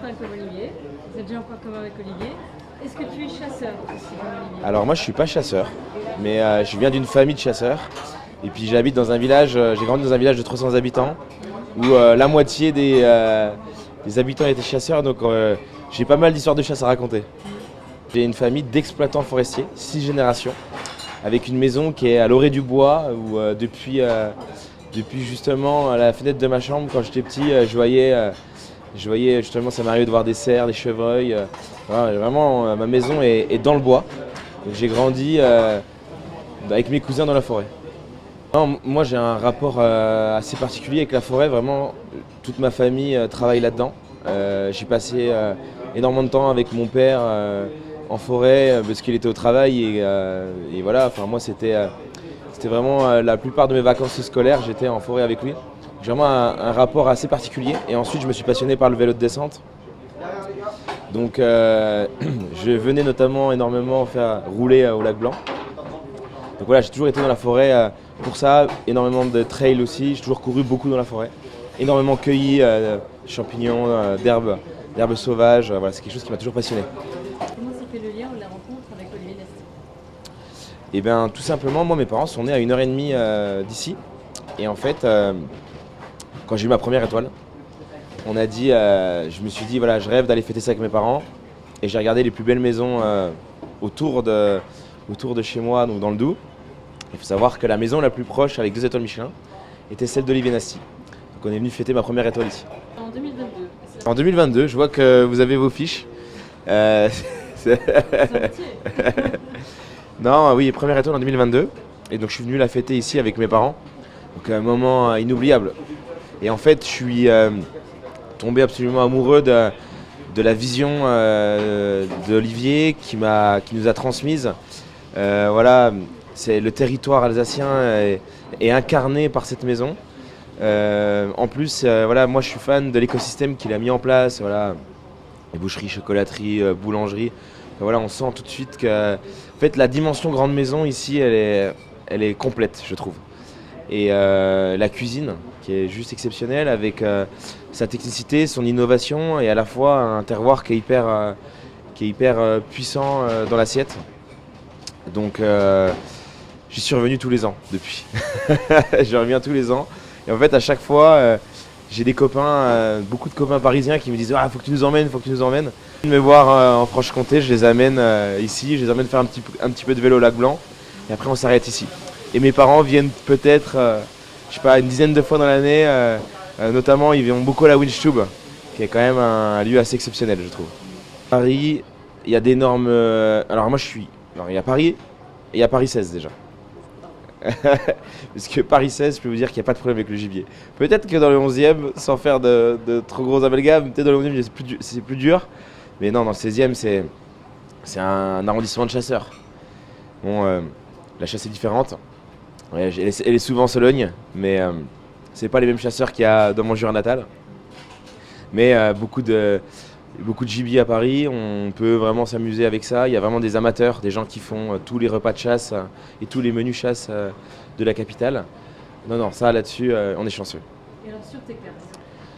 Martin comme Olivier. Vous êtes déjà en point commun avec Olivier. Est-ce que tu es chasseur aussi comme Olivier? Alors moi je suis pas chasseur, mais je viens d'une famille de chasseurs. Et puis j'habite dans un village, j'ai grandi dans un village de 300 habitants où la moitié des habitants étaient chasseurs, donc j'ai pas mal d'histoires de chasse à raconter. J'ai une famille d'exploitants forestiers, 6 générations, avec une maison qui est à l'orée du bois où depuis justement à la fenêtre de ma chambre quand j'étais petit, je voyais justement, ça m'arrivait de voir des cerfs, des chevreuils. Voilà, vraiment ma maison est dans le bois. Donc, j'ai grandi avec mes cousins dans la forêt. Non, moi j'ai un rapport assez particulier avec la forêt, vraiment toute ma famille travaille là-dedans. J'ai passé énormément de temps avec mon père en forêt parce qu'il était au travail et voilà, enfin moi c'était vraiment la plupart de mes vacances scolaires, j'étais en forêt avec lui. J'ai vraiment un rapport assez particulier et ensuite je me suis passionné par le vélo de descente. Donc je venais notamment énormément faire rouler au lac Blanc. Donc voilà, j'ai toujours été dans la forêt pour ça, énormément de trails aussi, j'ai toujours couru beaucoup dans la forêt. Énormément cueilli champignons, d'herbes sauvages, voilà, c'est quelque chose qui m'a toujours passionné. Comment s'est fait le lien ou la rencontre avec Olivier Nasty? Et bien tout simplement, moi mes parents sont nés à 1h30 d'ici. Et en fait, quand j'ai eu ma première étoile, on a dit, je me suis dit voilà, je rêve d'aller fêter ça avec mes parents. Et j'ai regardé les plus belles maisons autour de chez moi, donc dans le Doubs. Il faut savoir que la maison la plus proche avec 2 étoiles Michelin était celle d'Olivier Nasty. Donc on est venu fêter ma première étoile ici. En 2022. En 2022, je vois que vous avez vos fiches. Non, oui, première étoile en 2022. Et donc je suis venu la fêter ici avec mes parents. Donc un moment inoubliable. Et en fait, je suis tombé absolument amoureux de la vision d'Olivier qui nous a transmise. Voilà, c'est le territoire alsacien est incarné par cette maison. En plus, voilà, moi je suis fan de l'écosystème qu'il a mis en place. Voilà, les boucheries, chocolateries, boulangeries. Voilà, on sent tout de suite que en fait, la dimension grande maison ici, elle est complète, je trouve. Et la cuisine, qui est juste exceptionnelle, avec sa technicité, son innovation, et à la fois un terroir qui est hyper puissant dans l'assiette. Donc j'y suis revenu tous les ans depuis. Je reviens tous les ans. Et en fait, à chaque fois, j'ai des copains, beaucoup de copains parisiens qui me disent ah, faut que tu nous emmènes, faut que tu nous emmènes. Ils viennent me voir en Franche-Comté, je les amène ici, je les emmène faire un petit peu de vélo au lac Blanc. Et après, on s'arrête ici. Et mes parents viennent peut-être, je sais pas, une dizaine de fois dans l'année. Notamment, ils vont beaucoup à la Winchtube, qui est quand même un lieu assez exceptionnel, je trouve. Paris, il y a d'énormes. Alors moi, alors, il y a Paris et il y a Paris 16 déjà. Parce que Paris 16, je peux vous dire qu'il n'y a pas de problème avec le gibier. Peut-être que dans le 11e, sans faire de trop gros amalgames, peut-être dans le 11e c'est plus dur. Mais non, dans le 16e, c'est un arrondissement de chasseurs. Bon, la chasse est différente. Ouais, elle est souvent en Sologne, mais c'est pas les mêmes chasseurs qu'il y a dans mon Jura natal. Mais beaucoup de gibier à Paris, on peut vraiment s'amuser avec ça. Il y a vraiment des amateurs, des gens qui font tous les repas de chasse et tous les menus chasse de la capitale. Non, ça là-dessus, on est chanceux. Et alors sur tes cartes,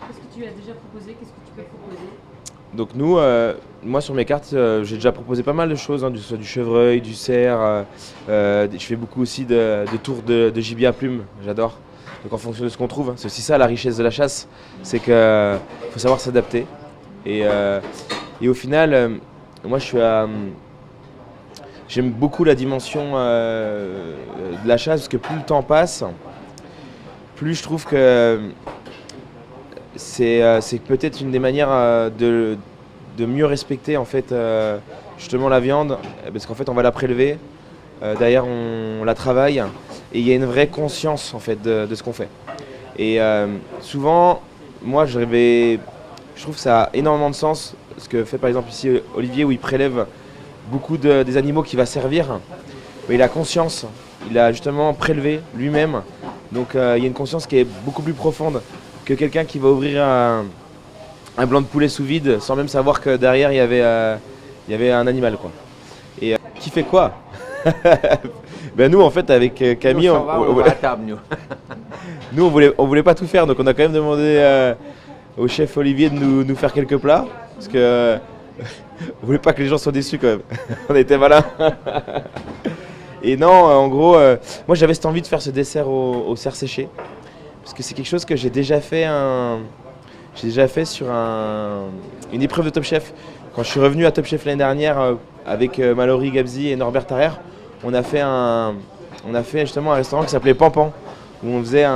qu'est-ce que tu as déjà proposé? Qu'est-ce que tu peux proposer? Donc nous, moi sur mes cartes, j'ai déjà proposé pas mal de choses, hein, du chevreuil, du cerf. Je fais beaucoup aussi de tours de gibier à plumes, j'adore. Donc en fonction de ce qu'on trouve, c'est aussi ça la richesse de la chasse, c'est qu'il faut savoir s'adapter. Et au final, moi j'aime beaucoup la dimension de la chasse parce que plus le temps passe, plus je trouve que c'est peut-être une des manières de mieux respecter en fait justement la viande, parce qu'en fait on va la prélever, derrière on la travaille et il y a une vraie conscience en fait de ce qu'on fait. Et souvent, moi je trouve que ça a énormément de sens ce que fait par exemple ici Olivier où il prélève beaucoup des animaux qu'il va servir. Mais il a conscience, il a justement prélevé lui-même, donc il y a une conscience qui est beaucoup plus profonde que quelqu'un qui va ouvrir un blanc de poulet sous vide sans même savoir que derrière il y avait un animal quoi. Et qui fait quoi? Ben nous en fait avec Camille, nous on voulait pas tout faire, donc on a quand même demandé au chef Olivier de nous faire quelques plats. Parce que on voulait pas que les gens soient déçus quand même. On était malins. Et non, en gros, moi j'avais cette envie de faire ce dessert au cerf séché. Parce que c'est quelque chose que j'ai déjà fait sur une épreuve de Top Chef. Quand je suis revenu à Top Chef l'année dernière avec Mallory Gabzi et Norbert Tarrer, on a fait justement un restaurant qui s'appelait Pampan, où on faisait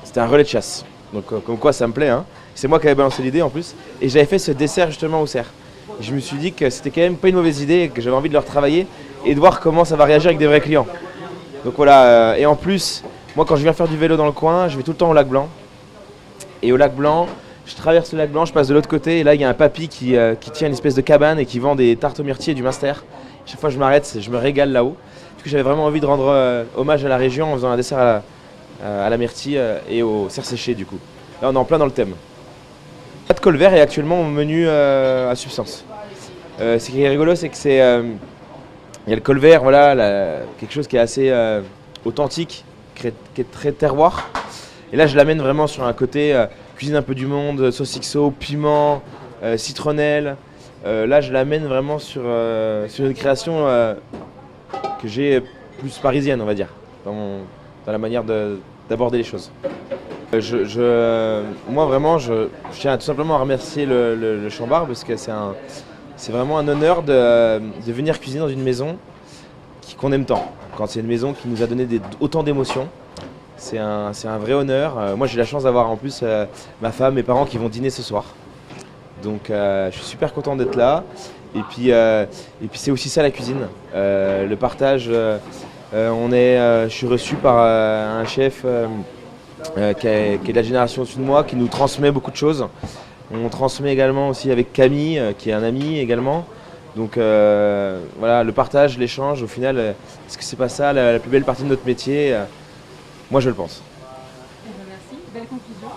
c'était un relais de chasse. Donc comme quoi ça me plaît, hein. C'est moi qui avais balancé l'idée en plus. Et j'avais fait ce dessert justement au cerf. Et je me suis dit que c'était quand même pas une mauvaise idée et que j'avais envie de le retravailler et de voir comment ça va réagir avec des vrais clients. Donc voilà, et en plus, moi quand je viens faire du vélo dans le coin, je vais tout le temps au lac Blanc. Et au lac Blanc, je traverse le lac Blanc, je passe de l'autre côté et là il y a un papy qui tient une espèce de cabane et qui vend des tartes aux myrtilles et du Munster. Chaque fois que je m'arrête, je me régale là-haut. Parce que j'avais vraiment envie de rendre hommage à la région en faisant un dessert à la myrtille et au cerf séché du coup. Là on est en plein dans le thème. Pâte colvert est actuellement mon menu à substance. Ce qui est rigolo, c'est que il y a le colvert, voilà, quelque chose qui est assez authentique, qui est très terroir. Et là je l'amène vraiment sur un côté cuisine un peu du monde, saucixo, piment, citronnelle. Là je l'amène vraiment sur une création que j'ai plus parisienne, on va dire, dans la manière d'aborder les choses. Moi vraiment, je tiens tout simplement à remercier le Chambard parce que c'est vraiment un honneur de venir cuisiner dans une maison qu'on aime tant. Quand c'est une maison qui nous a donné autant d'émotions, c'est un vrai honneur. Moi j'ai la chance d'avoir en plus ma femme, mes parents qui vont dîner ce soir. Donc je suis super content d'être là. Et puis c'est aussi ça la cuisine, le partage. Je suis reçu par un chef qui est de la génération au-dessus de moi, qui nous transmet beaucoup de choses. On transmet également aussi avec Camille, qui est un ami également. Donc voilà, le partage, l'échange, au final, est-ce que c'est pas ça la plus belle partie de notre métier? Moi je le pense. Eh ben, merci, belle conclusion.